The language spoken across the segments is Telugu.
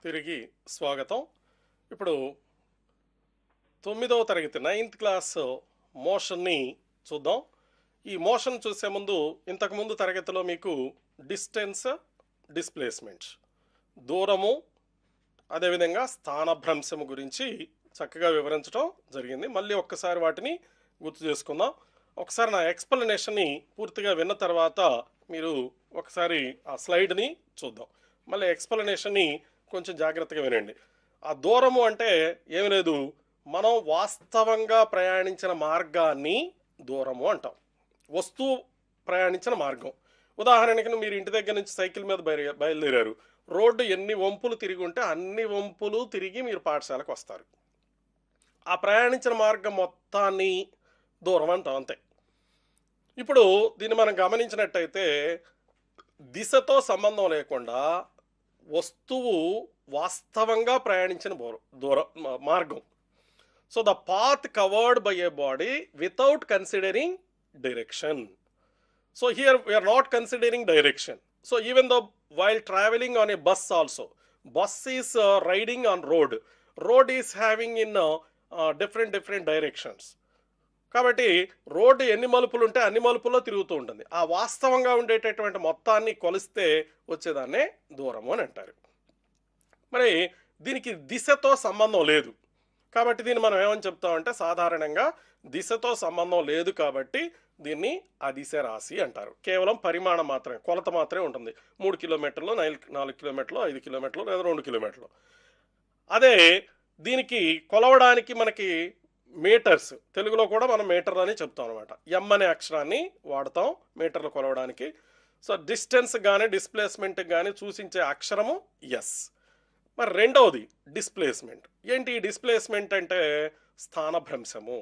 తిరిగి స్వాగతం. ఇప్పుడు 9వ తరగతి 9th క్లాస్ మోషన్ని చూద్దాం. ఈ మోషన్ చూసే ముందు ఇంతకుముందు తరగతిలో మీకు డిస్టెన్స్, డిస్ప్లేస్మెంట్, దూరము, అదేవిధంగా స్థానభ్రంశము గురించి చక్కగా వివరించడం జరిగింది. మళ్ళీ ఒక్కసారి వాటిని గుర్తు చేసుకుందాం. ఒకసారి నా ఎక్స్ప్లెనేషన్ని పూర్తిగా విన్న తర్వాత మీరు ఒకసారి ఆ స్లైడ్ని చూద్దాం. మళ్ళీ ఎక్స్ప్లెనేషన్ని కొంచెం జాగ్రత్తగా వినండి. ఆ దూరము అంటే ఏమి లేదు, మనం వాస్తవంగా ప్రయాణించిన మార్గాన్ని దూరము అంటాం. వస్తువు ప్రయాణించిన మార్గం. ఉదాహరణకి మీరు ఇంటి దగ్గర నుంచి సైకిల్ మీద బయలుదేరారు. రోడ్డు ఎన్ని వంపులు తిరిగి ఉంటే అన్ని వంపులు తిరిగి మీరు పాఠశాలకు వస్తారు. ఆ ప్రయాణించిన మార్గం మొత్తాన్ని దూరం అంటాం, అంతే. ఇప్పుడు దీన్ని మనం గమనించినట్టయితే దిశతో సంబంధం లేకుండా వస్తువు వాస్తవంగా ప్రయాణించిన మార్గం. So the path covered by a body without considering direction. So here we are not considering direction. So even though while travelling on a bus also, bus is riding on road is having in different directions. కాబట్టి రోడ్డు ఎన్ని మలుపులు ఉంటే అన్ని మలుపుల్లో తిరుగుతూ ఉంటుంది. ఆ వాస్తవంగా ఉండేటటువంటి మొత్తాన్ని కొలిస్తే వచ్చేదాన్నే దూరము అని అంటారు. మరి దీనికి దిశతో సంబంధం లేదు కాబట్టి దీన్ని మనం ఏమని చెప్తామంటే సాధారణంగా దిశతో సంబంధం లేదు కాబట్టి దీన్ని అదిశ రాశి అంటారు. కేవలం పరిమాణం మాత్రమే, కొలత మాత్రమే ఉంటుంది. 3 కిలోమీటర్లు, 4 కిలోమీటర్లు, 5 కిలోమీటర్లు లేదా 2 కిలోమీటర్లు. అదే దీనికి కొలవడానికి మనకి మీటర్స్, తెలుగులో కూడా మనం మీటర్లు అని చెప్తాం అనమాట. ఎం అనే అక్షరాన్ని వాడతాం మీటర్లు కొలవడానికి. సో డిస్టెన్స్ కానీ డిస్ప్లేస్మెంట్ కానీ సూచించే అక్షరము ఎస్. మరి రెండవది డిస్ప్లేస్మెంట్. ఏంటి డిస్ప్లేస్మెంట్ అంటే స్థానభ్రంశము.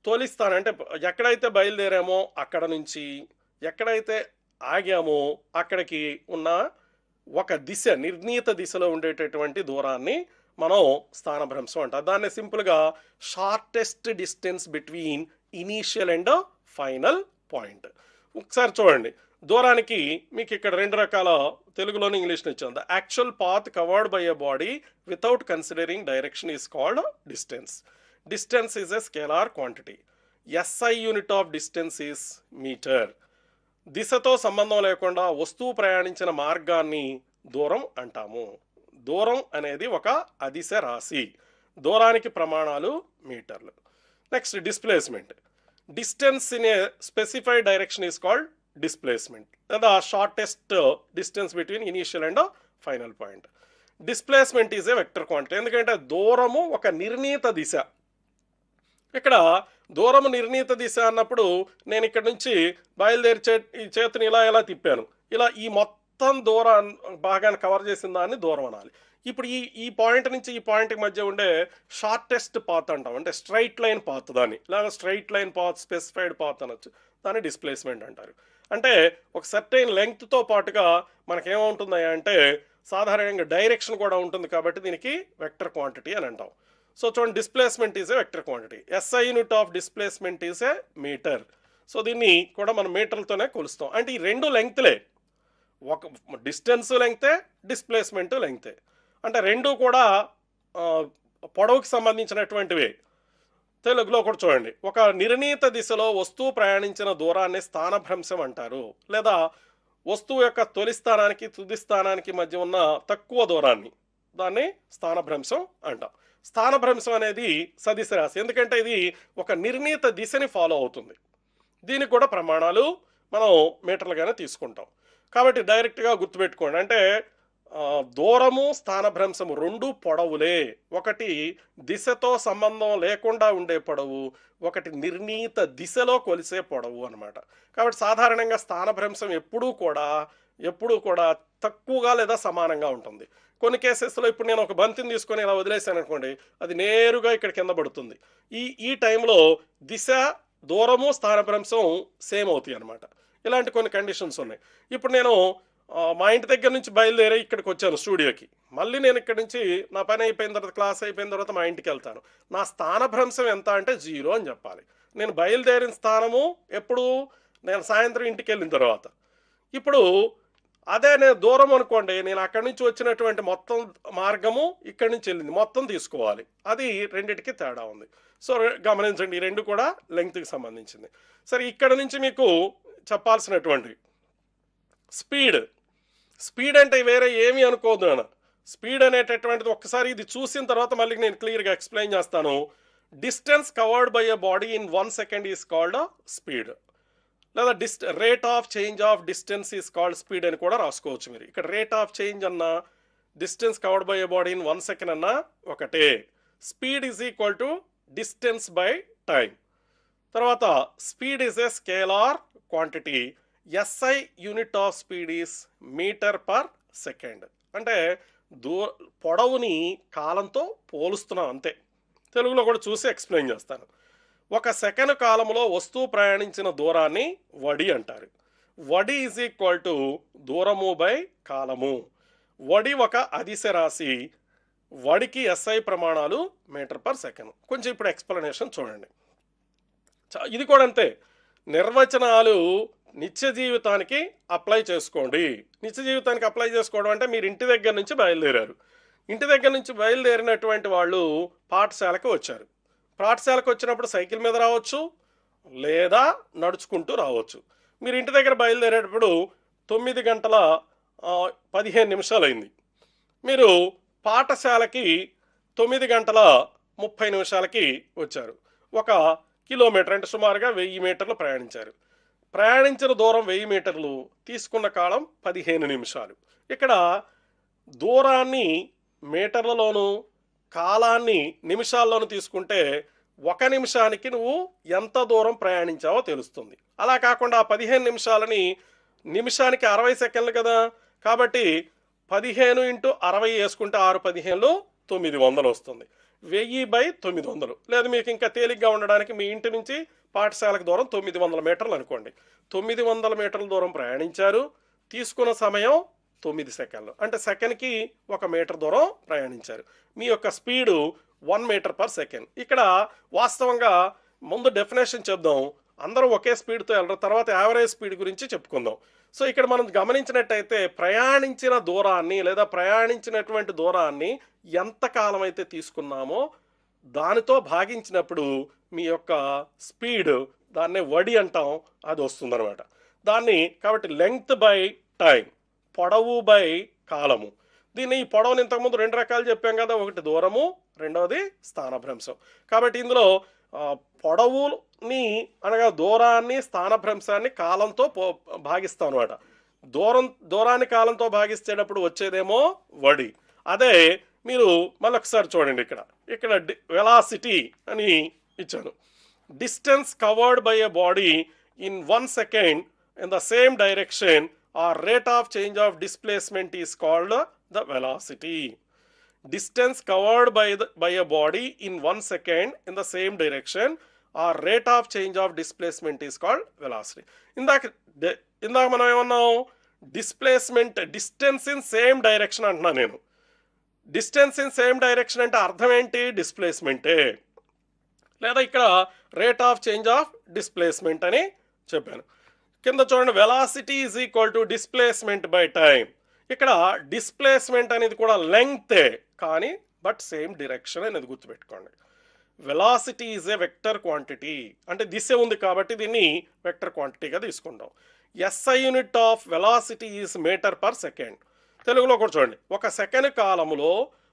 తొలి స్థానం అంటే ఎక్కడైతే బయలుదేరామో అక్కడ నుంచి ఎక్కడైతే ఆగామో అక్కడికి ఉన్న ఒక దిశ, నిర్ణీత దిశలో ఉండేటటువంటి దూరాన్ని మనం స్థానభ్రంశం అంటాం. దాన్ని సింపుల్గా shortest distance between initial and final point. ఒకసారి చూడండి, దూరానికి మీకు ఇక్కడ 2 రకాల తెలుగులోని ఇంగ్లీష్లో ఇచ్చాను. The actual path covered by a body without considering direction is called distance. Distance is a scalar quantity. SI unit of distance is metre. దిశతో సంబంధం లేకుండా వస్తువు ప్రయాణించిన మార్గాన్ని దూరం అంటాము. దూరం అనేది ఒక అదిశ రాశి. దూరానికి ప్రమాణాలు మీటర్లు. Next displacement. Distance in a specified direction is called displacement. లేదా shortest distance between initial and final point. Displacement is a vector quantity. ఎందుకంటే దూరము ఒక నిర్ణీత దిశ. ఇక్కడ దూరము నిర్ణీత దిశ అన్నప్పుడు నేను ఇక్కడ నుంచి బయలుదేరి ఈ చేతిని ఇలా తిప్పాను. ఇలా ఈ మొత్తం దూరం భాగాన్ని కవర్ చేసిన దాన్ని దూరం అనాలి. ఇప్పుడు ఈ పాయింట్ నుంచి ఈ పాయింట్కి మధ్య ఉండే షార్టెస్ట్ పాత్ అంటాం, అంటే స్ట్రైట్ లైన్ పాత్. దాన్ని లేదా straight line path, specified path అనొచ్చు. దాన్ని డిస్ప్లేస్మెంట్ అంటారు. అంటే ఒక సర్టైన్ లెంగ్త్తో పాటుగా మనకేమవుతుంది అంటే సాధారణంగా డైరెక్షన్ కూడా ఉంటుంది కాబట్టి దీనికి వెక్టర్ క్వాంటిటీ అని అంటాం. సో చూడండి, displacement is a vector quantity. SI unit of displacement is a metre. So దీన్ని కూడా మనం మీటర్లతోనే కొలుస్తాం. అంటే ఈ 2 లెంగ్త్లే, ఒక డిస్టెన్స్ లెంగ్తే, డిస్ప్లేస్మెంట్ లెంగ్తే. అంటే 2 కూడా పొడవుకి సంబంధించినటువంటివే. తెలుగులో కూడా చూడండి, ఒక నిర్ణీత దిశలో వస్తువు ప్రయాణించిన దూరాన్ని స్థానభ్రంశం అంటారు. లేదా వస్తువు యొక్క తొలి స్థానానికి తుది స్థానానికి మధ్య ఉన్న తక్కువ దూరాన్ని దాన్ని స్థానభ్రంశం అంటాం. స్థానభ్రంశం అనేది సదిశ రాశి, ఎందుకంటే ఇది ఒక నిర్ణీత దిశని ఫాలో అవుతుంది. దీనికి కూడా ప్రమాణాలు మనం మీటర్లుగానే తీసుకుంటాం. కాబట్టి డైరెక్ట్గా గుర్తుపెట్టుకోండి, అంటే దూరము స్థానభ్రంశము 2 పొడవులే. ఒకటి దిశతో సంబంధం లేకుండా ఉండే పొడవు, ఒకటి నిర్ణీత దిశలో కొలిసే పొడవు అనమాట. కాబట్టి సాధారణంగా స్థానభ్రంశం ఎప్పుడూ కూడా తక్కువగా లేదా సమానంగా ఉంటుంది. కొన్ని కేసెస్లో ఇప్పుడు నేను ఒక బంతిని తీసుకొని ఇలా వదిలేసాను అనుకోండి, అది నేరుగా ఇక్కడ కింద పడుతుంది. ఈ టైంలో దిశ, దూరము, స్థానభ్రంశం సేమ్ అవుతాయి అనమాట. ఇలాంటి కొన్ని కండిషన్స్ ఉన్నాయి. ఇప్పుడు నేను మా ఇంటి దగ్గర నుంచి బయలుదేరి ఇక్కడికి వచ్చాను స్టూడియోకి. మళ్ళీ నేను ఇక్కడ నుంచి నా పని అయిపోయిన తర్వాత, క్లాస్ అయిపోయిన తర్వాత మా ఇంటికి వెళ్తాను. నా స్థానభ్రంశం ఎంత అంటే 0 అని చెప్పాలి. నేను బయలుదేరిన స్థానము ఎప్పుడు, నేను సాయంత్రం ఇంటికి వెళ్ళిన తర్వాత. ఇప్పుడు అదే నేను దూరం అనుకోండి, నేను అక్కడి నుంచి వచ్చినటువంటి మొత్తం మార్గము ఇక్కడి నుంచి వెళ్ళింది మొత్తం తీసుకోవాలి. అది రెండిటికి తేడా ఉంది. సో గమనించండి, ఈ రెండు కూడా లెంగ్త్కి సంబంధించింది. సరే, ఇక్కడ నుంచి మీకు చెప్పాల్సినటువంటి స్పీడ్. స్పీడ్ అంటే వేరే ఏమీ అనుకోదు నాన్న. స్పీడ్ అనేటటువంటిది ఒక్కసారి ఇది చూసిన తర్వాత మళ్ళీ నేను క్లియర్గా ఎక్స్ప్లెయిన్ చేస్తాను. Distance covered by a body in 1 second is called speed, లేదా rate of change of distance is called speed అని కూడా రాసుకోవచ్చు మీరు. ఇక్కడ రేట్ ఆఫ్ చేంజ్ అన్నా distance covered by a body in 1 second అన్నా ఒకటే. Speed is equal to distance by time. తర్వాత speed is a scalar quantity. SI unit of speed is metre per second. అంటే పొడవుని కాలంతో పోలుస్తున్నాం అంతే. తెలుగులో కూడా చూసి ఎక్స్ప్లెయిన్ చేస్తాను. ఒక సెకండ్ కాలంలో వస్తువు ప్రయాణించిన దూరాన్ని వడి అంటారు. వడి ఈజ్ ఈక్వల్ టు దూరము బై కాలము. వడి ఒక అదిశ రాశి. వడికి ఎస్ఐ ప్రమాణాలు మీటర్ పర్ సెకండ్. కొంచెం ఇప్పుడు ఎక్స్ప్లెనేషన్ చూడండి. ఇది కూడా అంతే. నిర్వచనాలు నిత్య జీవితానికి అప్లై చేసుకోండి. నిత్య జీవితానికి అప్లై చేసుకోవడం అంటే మీరు ఇంటి దగ్గర నుంచి బయలుదేరారు. ఇంటి దగ్గర నుంచి బయలుదేరినటువంటి వాళ్ళు పాఠశాలకు వచ్చారు. పాఠశాలకు వచ్చినప్పుడు సైకిల్ మీద రావచ్చు, లేదా నడుచుకుంటూ రావచ్చు. మీరు ఇంటి దగ్గర బయలుదేరేటప్పుడు 9:15 అయింది. మీరు పాఠశాలకి 9:30 వచ్చారు. 1 కిలోమీటర్ అంటే సుమారుగా 1000 మీటర్లు ప్రయాణించారు. ప్రయాణించిన దూరం 1000 మీటర్లు, తీసుకున్న కాలం 15 నిమిషాలు. ఇక్కడ దూరాన్ని మీటర్లలోను కాలాన్ని నిమిషాల్లోనూ తీసుకుంటే 1 నిమిషానికి నువ్వు ఎంత దూరం ప్రయాణించావో తెలుస్తుంది. అలా కాకుండా 15 నిమిషాలని నిమిషానికి 60 సెకండ్లు కదా, కాబట్టి 15 × 60 వేసుకుంటే 6×15 900 వస్తుంది. 1000/900. లేదు మీకు ఇంకా తేలిగ్గా ఉండడానికి మీ ఇంటి నుంచి పాఠశాలకు దూరం 900 మీటర్లు అనుకోండి. 900 మీటర్ల దూరం ప్రయాణించారు, తీసుకున్న సమయం 9 సెకండ్లు. అంటే సెకండ్కి 1 మీటర్ దూరం ప్రయాణించారు. మీ యొక్క స్పీడు 1 మీటర్ పర్ సెకండ్. ఇక్కడ వాస్తవంగా ముందు డెఫినేషన్ చెప్దాం. అందరూ ఒకే స్పీడ్తో వెళ్ళరు, తర్వాత యావరేజ్ స్పీడ్ గురించి చెప్పుకుందాం. సో ఇక్కడ మనం గమనించినట్టయితే ప్రయాణించిన దూరాన్ని లేదా ప్రయాణించినటువంటి దూరాన్ని ఎంత కాలం అయితే తీసుకున్నామో దానితో భాగించినప్పుడు మీ యొక్క స్పీడ్, దాన్నే వడి అంటాం, అది వస్తుందన్నమాట. దాన్ని కాబట్టి లెంగ్త్ బై టైం, పొడవు బై కాలము. దీన్ని ఈ పొడవుని ఇంతకుముందు 2 రకాలు చెప్పాం కదా, ఒకటి దూరము, రెండవది స్థానభ్రంశం. కాబట్టి ఇందులో పొడవుని అనగా దూరాన్ని స్థానభ్రంశాన్ని కాలంతో భాగిస్తాం అనమాట. దూరాన్ని కాలంతో భాగిస్తేటప్పుడు వచ్చేదేమో వడి. అదే మీరు మళ్ళొకసారి చూడండి, ఇక్కడ వెలాసిటీ అని ఇచ్చాను. Distance covered by a body in 1 second in the same direction or rate of change of displacement is called the velocity. Distance covered by a body in 1 second in the same direction or rate of change of displacement is called velocity. ఇందాక మనం ఏమన్నాం, displacement distance in same direction అంటున్నా నేను. డిస్టెన్స్ ఇన్ సేమ్ డైరెక్షన్ అంటే అర్థం ఏంటి? డిస్ప్లేస్మెంటే. లేదా ఇక్కడ rate of change of displacement అని చెప్పాను. కింద చూడండి, velocity is equal to displacement by time. ఇక్కడ డిస్ప్లేస్మెంట్ అనేది కూడా లెంగ్తే, కానీ బట్ సేమ్ డైరెక్షన్ అనేది గుర్తుపెట్టుకోండి. Velocity is a vector quantity, అంటే దిశ ఉంది కాబట్టి దీన్ని వెక్టర్ క్వాంటిటీగా తీసుకుంటాం. SI unit of velocity is metre per second. తెలుగులో కూడా చూడండి, 1 సెకండ్ కాలంలో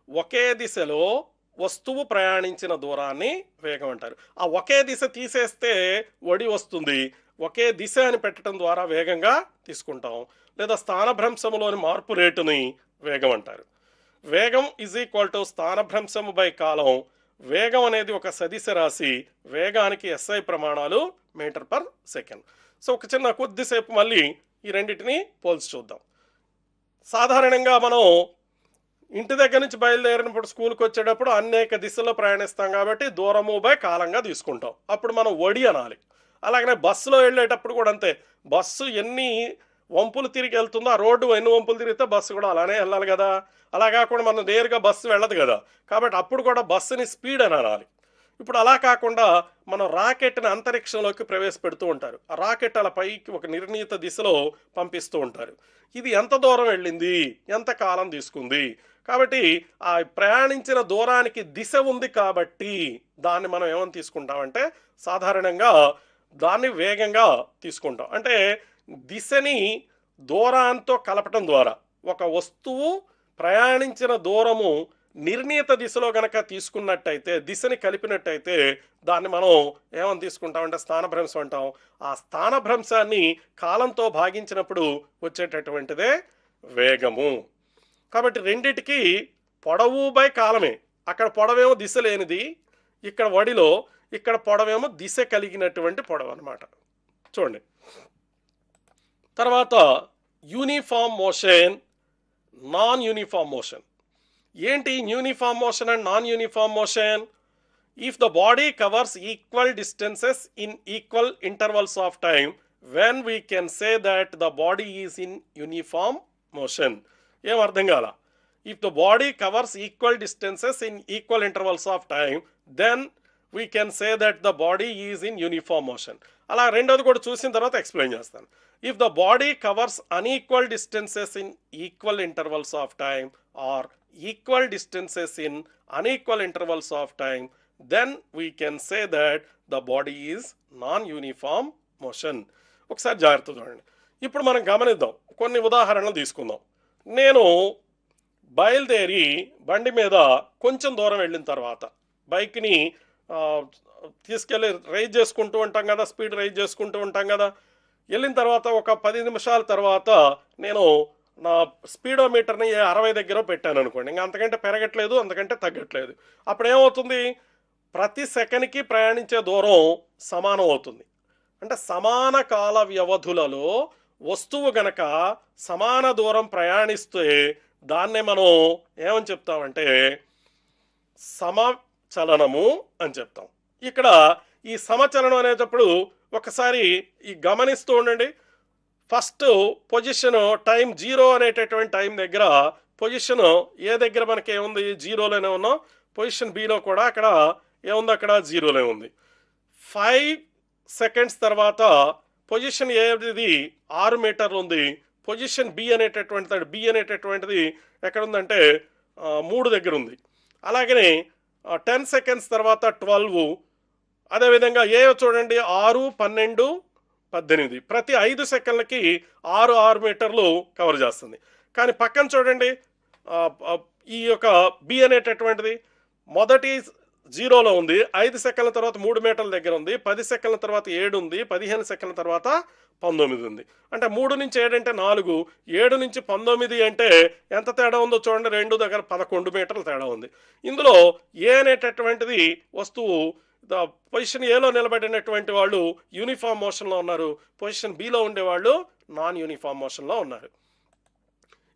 ఒకే దిశలో వస్తువు ప్రయాణించిన దూరాన్ని వేగం అంటారు. ఆ ఒకే దిశ తీసేస్తే వడి వస్తుంది, ఒకే దిశ అని పెట్టడం ద్వారా వేగంగా తీసుకుంటాం. లేదా స్థానభ్రంశములోని మార్పు రేటుని వేగం అంటారు. వేగం ఈజ్ ఈక్వల్ టు స్థానభ్రంశము బై కాలం. వేగం అనేది ఒక సదిశ రాశి. వేగానికి ఎస్ఐ ప్రమాణాలు మీటర్ పర్ సెకండ్. సో ఒక చిన్న కొద్దిసేపు మళ్ళీ ఈ రెండింటిని పోల్చి చూద్దాం. సాధారణంగా మనం ఇంటి దగ్గర నుంచి బయలుదేరినప్పుడు స్కూల్కి వచ్చేటప్పుడు అనేక దిశల్లో ప్రయాణిస్తాం కాబట్టి దూరము బై కాలంగా తీసుకుంటాం. అప్పుడు మనం వడి అనాలి. అలాగనే బస్సులో వెళ్ళేటప్పుడు కూడా అంతే. బస్సు ఎన్ని వంపులు తిరిగి వెళ్తుందో ఆ రోడ్డు ఎన్ని వంపులు తిరిగితే బస్సు కూడా అలానే వెళ్ళాలి కదా. అలా కాకుండా మనం నేరుగా బస్సు వెళ్ళదు కదా, కాబట్టి అప్పుడు కూడా బస్సుని స్పీడ్ అని అనాలి. ఇప్పుడు అలా కాకుండా మనం రాకెట్ని అంతరిక్షంలోకి ప్రవేశపెడుతూ ఉంటారు. ఆ రాకెట్ అలా పైకి ఒక నిర్ణీత దిశలో పంపిస్తూ ఉంటారు. ఇది ఎంత దూరం వెళ్ళింది, ఎంత కాలం తీసుకుంది, కాబట్టి ఆ ప్రయాణించిన దూరానికి దిశ ఉంది కాబట్టి దాన్ని మనం ఏమని తీసుకుంటామంటే సాధారణంగా దాన్ని వేగంగా తీసుకుంటాం. అంటే దిశని దూరంతో కలపటం ద్వారా ఒక వస్తువు ప్రయాణించిన దూరము నిర్ణీత దిశలో గనక తీసుకున్నట్టయితే, దిశని కలిపినట్టయితే దాన్ని మనం ఏమని తీసుకుంటామంటే స్థానభ్రంశం అంటాం. ఆ స్థానభ్రంశాన్ని కాలంతో భాగించినప్పుడు వచ్చేటటువంటిదే వేగము. కాబట్టి రెండిటికి పొడవు బై కాలమే. అక్కడ పొడవేమో దిశ లేనిది, ఇక్కడ పొడవేమో దిశ కలిగినటువంటి పొడవు అనమాట. చూడండి. తర్వాత uniform motion, non uniform motion. ఏంటి uniform motion and non uniform motion? If the body covers equal distances in equal intervals of time, when we can say that the body is in uniform motion. ఏం అర్థం కాల? If the body covers equal distances in equal intervals of time, then we can say that the body is in uniform motion. అలా రెండోది కూడా చూసిన తర్వాత ఎక్స్ప్లెయిన్ చేస్తాను. If the body covers unequal distances in equal intervals of time or equal distances in unequal intervals of time, then we can say that the body is non-uniform motion. ఒకసారి జాగ్రత్త చూడండి. ఇప్పుడు మనం గమనిద్దాం, కొన్ని ఉదాహరణలు తీసుకుందాం. నేను బయలుదేరి బండి మీద కొంచెం దూరం వెళ్ళిన తర్వాత బైక్ని తీసుకెళ్ళి రైజ్ చేసుకుంటూ ఉంటాం కదా, స్పీడ్ రైజ్ చేసుకుంటూ ఉంటాం కదా. వెళ్ళిన తర్వాత ఒక 10 నిమిషాల తర్వాత నేను నా స్పీడోమీటర్ని 60 దగ్గర పెట్టాను అనుకోండి. ఇంకా అంతకంటే పెరగట్లేదు, అంతకంటే తగ్గట్లేదు. అప్పుడు ఏమవుతుంది? ప్రతి సెకండ్కి ప్రయాణించే దూరం సమానం అవుతుంది. అంటే సమాన కాల వ్యవధులలో వస్తువు గనక సమాన దూరం ప్రయాణిస్తే దాన్నే మనం ఏమని చెప్తామంటే సమచలనము అని చెప్తాం. ఇక్కడ ఈ సమచలనం అనేటప్పుడు ఒకసారి ఈ గమనిస్తూ ఉండండి. ఫస్ట్ పొజిషన్ టైం 0 అనేటటువంటి టైం దగ్గర పొజిషన్ ఏ దగ్గర మనకి ఏముంది? 0లోనే ఉన్నాం. పొజిషన్ బిలో కూడా అక్కడ ఏముంది? అక్కడ 0లోనే ఉంది. 5 సెకండ్స్ తర్వాత పొజిషన్ ఏది 6 మీటర్లు ఉంది. పొజిషన్ బి అనేటటువంటిది ఎక్కడ ఉందంటే 3 దగ్గర ఉంది. అలాగనే 10 సెకండ్స్ తర్వాత 12. అదేవిధంగా ఏ చూడండి 6, 12, 18. ప్రతి 5 సెకండ్లకి 6 మీటర్లు కవర్ చేస్తుంది. కానీ పక్కన చూడండి ఈ యొక్క బి అనేటటువంటిది మొదటి 0లో ఉంది, 5 సెకండ్ల తర్వాత 3 మీటర్ల దగ్గర ఉంది, 10 సెకండ్ల తర్వాత 7 ఉంది, 15 సెకండ్ల తర్వాత 19 ఉంది. అంటే 3 నుంచి 7 అంటే 4, 7 నుంచి 19 అంటే ఎంత తేడా ఉందో చూడండి. 2 దగ్గర 11 మీటర్ల తేడా ఉంది. ఇందులో ఏ అనేటటువంటిది వస్తువు పొజిషన్ ఏలో నిలబడినటువంటి వాళ్ళు యూనిఫామ్ మోషన్లో ఉన్నారు, పొజిషన్ బిలో ఉండేవాళ్ళు నాన్ యూనిఫామ్ మోషన్లో ఉన్నారు.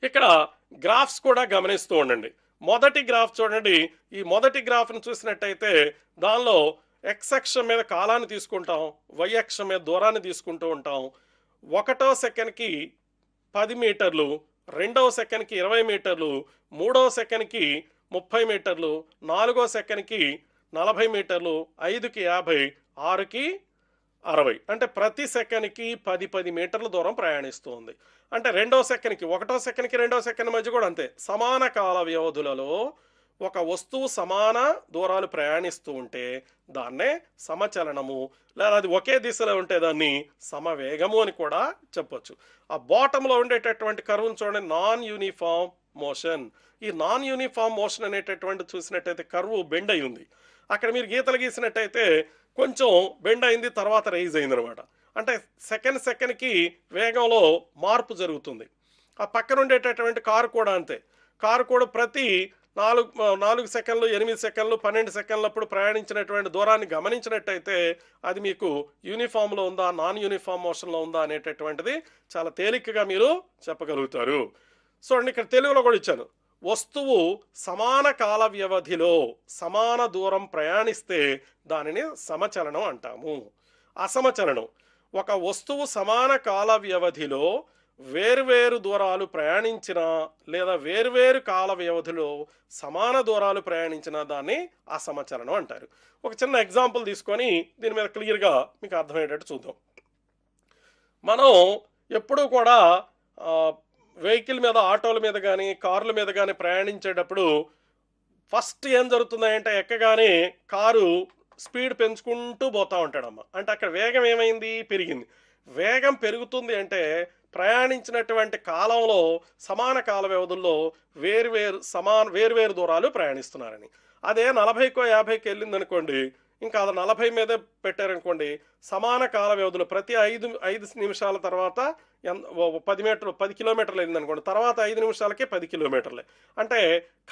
ఇక్కడ గ్రాఫ్స్ కూడా గమనిస్తూ ఉండండి. మొదటి గ్రాఫ్ చూడండి. ఈ మొదటి గ్రాఫ్ను చూసినట్టయితే దానిలో ఎక్స్ అక్షం మీద కాలాన్ని తీసుకుంటాం, వై అక్షం మీద దూరాన్ని తీసుకుంటూ ఉంటాం. 1వ సెకండ్కి 10 మీటర్లు, 2వ సెకండ్కి 20 మీటర్లు, 3వ సెకండ్కి 30 మీటర్లు, 4వ సెకండ్కి 40 మీటర్లు, 5కి 50, 6కి 60. అంటే ప్రతి సెకండ్కి 10 మీటర్ల దూరం ప్రయాణిస్తుంది. అంటే 1వ సెకండ్కి 2వ సెకండ్ మధ్య కూడా అంతే. సమాన కాల వ్యవధులలో ఒక వస్తువు సమాన దూరాలు ప్రయాణిస్తూ ఉంటే దాన్నే సమచలనము, లేదా అది ఒకే దిశలో ఉంటే దాన్ని సమవేగము అని కూడా చెప్పొచ్చు. ఆ బాటంలో ఉండేటటువంటి కర్వ్ను చూడండి, నాన్ యూనిఫామ్ మోషన్. ఈ నాన్ యూనిఫామ్ మోషన్ అనేటటువంటి చూసినట్టయితే కర్వ్ బెండ్ అయి ఉంది. అక్కడ మీరు గీతలు గీసినట్టయితే కొంచెం బెండ్ అయింది, తర్వాత రైజ్ అయింది అనమాట. అంటే సెకండ్కి వేగంలో మార్పు జరుగుతుంది. ఆ పక్కన ఉండేటటువంటి కారు కూడా అంతే. కారు కూడా ప్రతి 4 సెకండ్లు, 8 సెకండ్లు, 12 సెకండ్లప్పుడు ప్రయాణించినటువంటి దూరాన్ని గమనించినట్టయితే అది మీకు యూనిఫామ్లో ఉందా, నాన్ యూనిఫామ్ మోషన్లో ఉందా అనేటటువంటిది చాలా తేలికగా మీరు చెప్పగలుగుతారు. చూడండి, ఇక్కడ తెలుగులో కూడా ఇచ్చాను. వస్తువు సమాన కాల వ్యవధిలో సమాన దూరం ప్రయాణిస్తే దానిని సమచలనం అంటాము. అసమచలనం, ఒక వస్తువు సమాన కాల వ్యవధిలో వేరువేరు దూరాలు ప్రయాణించిన లేదా వేరువేరు కాల వ్యవధిలో సమాన దూరాలు ప్రయాణించిన దాన్ని అసమచలనం అంటారు. ఒక చిన్న ఎగ్జాంపుల్ తీసుకొని దీని మీద క్లియర్గా మీకు అర్థమయ్యేటట్టు చూద్దాం. మనం ఎప్పుడూ కూడా వెహికల్ మీద, ఆటోల మీద కానీ కార్ల మీద కానీ ప్రయాణించేటప్పుడు ఫస్ట్ ఏం జరుగుతుందంటే ఎక్కగానే కారు స్పీడ్ పెంచుకుంటూ పోతూ ఉంటాడమ్మ. అంటే అక్కడ వేగం ఏమైంది? పెరిగింది. వేగం పెరుగుతుంది అంటే ప్రయాణించినటువంటి కాలంలో సమాన కాల వ్యవధుల్లో వేరువేరు దూరాలు ప్రయాణిస్తున్నారని. అదే 40కో 50కో వెళ్ళిందనుకోండి, ఇంకా అది 40 మీదే పెట్టారనుకోండి, సమాన కాల వ్యవధులు ప్రతి 5 నిమిషాల తర్వాత 10 కిలోమీటర్లు వెళ్ళిందనుకోండి, తర్వాత 5 నిమిషాలకే 10 కిలోమీటర్లే. అంటే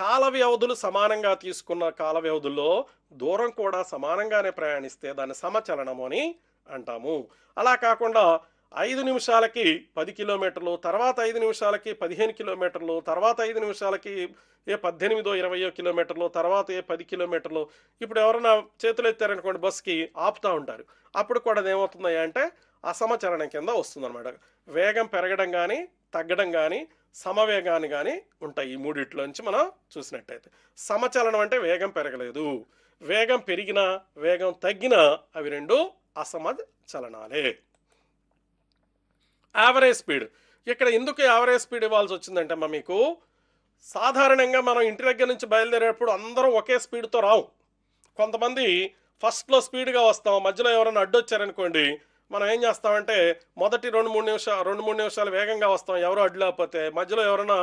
కాల వ్యవధులు సమానంగా తీసుకున్న కాల వ్యవధుల్లో దూరం కూడా సమానంగానే ప్రయాణిస్తే దాన్ని సమచలనము అని అంటాము. అలా కాకుండా 5 నిమిషాలకి 10 కిలోమీటర్లు, తర్వాత 5 నిమిషాలకి 15 కిలోమీటర్లు, తర్వాత 5 నిమిషాలకి 18-20 కిలోమీటర్లు, తర్వాత 10 కిలోమీటర్లు. ఇప్పుడు ఎవరైనా చేతులు ఎత్తారనుకోండి, బస్కి ఆపుతూ ఉంటారు. అప్పుడు కూడా అదేమవుతుంది అంటే అసమచలనం కింద వస్తుందన్నమాట. వేగం పెరగడం కానీ తగ్గడం కానీ సమవేగాన్ని కానీ ఉంటాయి. ఈ మూడిట్లోంచి మనం చూసినట్టయితే సమచలనం అంటే వేగం పెరగలేదు, వేగం పెరిగినా వేగం తగ్గినా అవి రెండు అసమచలనాలే. Average speed. ఇక్కడ ఎందుకు యావరేజ్ స్పీడ్ ఇవ్వాల్సి వచ్చిందంటే మీకు సాధారణంగా మనం ఇంటి దగ్గర నుంచి బయలుదేరేటప్పుడు అందరం ఒకే స్పీడ్తో రావు. కొంతమంది ఫస్ట్లో స్పీడ్గా వస్తాం, మధ్యలో ఎవరైనా అడ్డొచ్చారనుకోండి, మనం ఏం చేస్తామంటే మొదటి 2-3 నిమిషాలు వేగంగా వస్తాం, ఎవరు అడ్డు లేకపోతే. మధ్యలో ఎవరైనా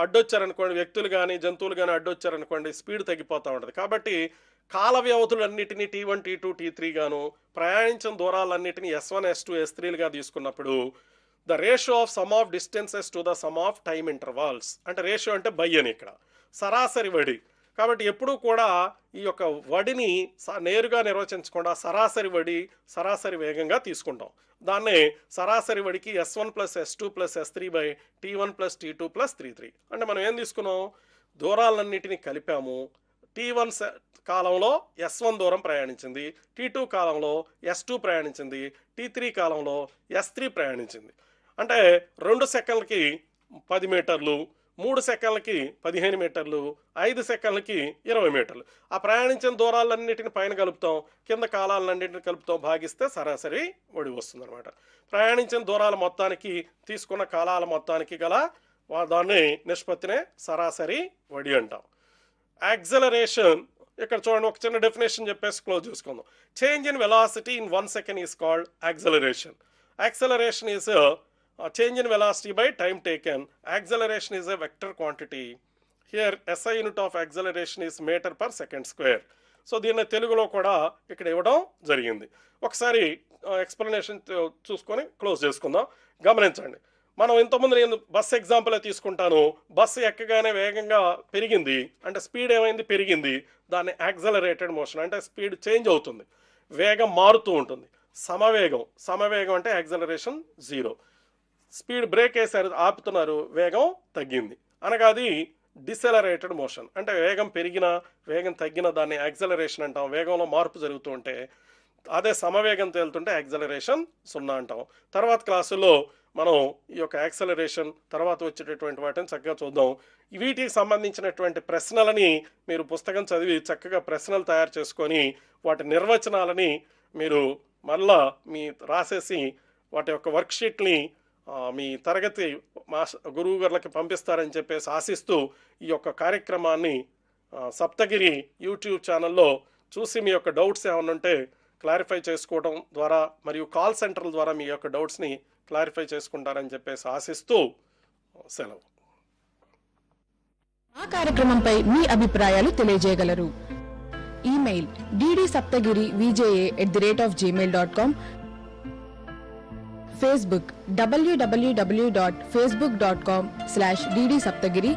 అడ్డొచ్చారనుకోండి, వ్యక్తులు కానీ జంతువులు కానీ అడ్డొచ్చారనుకోండి, స్పీడ్ తగ్గిపోతూ ఉంటుంది. కాబట్టి కాల వ్యవధులన్నిటినీ T1, T2, T3 గాను, ప్రయాణించిన దూరాలన్నిటినీ S1, S2, S3లుగా తీసుకున్నప్పుడు the ratio of sum of distances to the sum of time intervals, అంటే రేషియో అంటే బై అని ఇక్కడ సరాసరి వడి. కాబట్టి ఎప్పుడూ కూడా ఈ యొక్క వడిని నేరుగా నిర్వచించకుండా సరాసరి వడి, సరాసరి వేగంగా తీసుకుంటాం. దాన్నే సరాసరి వడికి S1 + S2 + S3 T1 + T2 + T3. అంటే మనం ఏం తీసుకున్నాం? దూరాలన్నిటినీ కలిపాము. T1 కాలంలో S1 దూరం ప్రయాణించింది, T2 కాలంలో S2 ప్రయాణించింది, T3 కాలంలో S3 ప్రయాణించింది. అంటే 2 సెకండ్లకి 10 మీటర్లు, 3 సెకండ్లకి 15 మీటర్లు, 5 సెకండ్లకి 20 మీటర్లు. ఆ ప్రయాణించిన దూరాలన్నిటిని పైన కలుపుతాం, కింద కాలాలన్నింటిని కలుపుతాం, భాగిస్తే సరాసరి వడి వస్తుంది అనమాట. ప్రయాణించిన దూరాల మొత్తానికి తీసుకున్న కాలాల మొత్తానికి గల దాన్ని నిష్పత్తినే సరాసరి వడి అంటాం. యాక్సలరేషన్. ఇక్కడ చూడండి, ఒక చిన్న డెఫినేషన్ చెప్పేసి క్లోజ్ చేసుకుందాం. Change in velocity in 1 second is called acceleration. Acceleration is change in velocity by time taken. Acceleration is a vector quantity. Here SI unit of acceleration is metre per second square. So దీన్ని తెలుగులో కూడా ఇక్కడ ఇవ్వడం జరిగింది. ఒకసారి ఎక్స్ప్లెనేషన్ చూసుకొని క్లోజ్ చేసుకుందాం. గమనించండి, మనం ఇంతకుముందు నేను బస్ ఎగ్జాంపులే తీసుకుంటాను. బస్సు ఎక్కగానే వేగంగా పెరిగింది అంటే స్పీడ్ ఏమైంది? పెరిగింది. దాన్ని యాక్సలరేటెడ్ మోషన్ అంటే స్పీడ్ చేంజ్ అవుతుంది, వేగం మారుతూ ఉంటుంది. సమవేగం అంటే యాక్సలరేషన్ 0. స్పీడ్ బ్రేక్ వేసారు, ఆపుతున్నారు, వేగం తగ్గింది అనగా అది డిసెలరేటెడ్ మోషన్. అంటే వేగం పెరిగినా వేగం తగ్గినా దాన్ని యాక్సలరేషన్ అంటాం. వేగంలో మార్పు జరుగుతూ ఉంటే. అదే సమవేగం తేలుతుంటే యాక్సలరేషన్ 0 అంటాం. తర్వాత క్లాసుల్లో మనం ఈ యొక్క యాక్సలరేషన్ తర్వాత వచ్చేటటువంటి వాటిని చక్కగా చూద్దాం. వీటికి సంబంధించినటువంటి ప్రశ్నలని మీరు పుస్తకం చదివి చక్కగా ప్రశ్నలు తయారు చేసుకొని వాటి నిర్వచనాలని మీరు మళ్ళా రాసేసి వాటి యొక్క వర్క్షీట్ని మీ తరగతి గురువు గారికి పంపిస్తారని చెప్పేసి ఆశిస్తూ ఈ యొక్క కార్యక్రమాన్ని సప్తగిరి యూట్యూబ్ ఛానల్లో చూసి మీ యొక్క డౌట్స్ ఏమైనా ఉంటే క్లారిఫై చేసుకోవడం ద్వారా మరియు కాల్ సెంటర్ల ద్వారా మీ యొక్క డౌట్స్ని క్లారిఫై చేసుకుంటారని చెప్పేసి ఆశిస్తూ సెలవు. ఆ కార్యక్రమంపై మీ అభిప్రాయాలు తెలియజేయగలరు. Email ddSaptagiri@gmail.com. Facebook www.facebook.com/ddSaptagiri.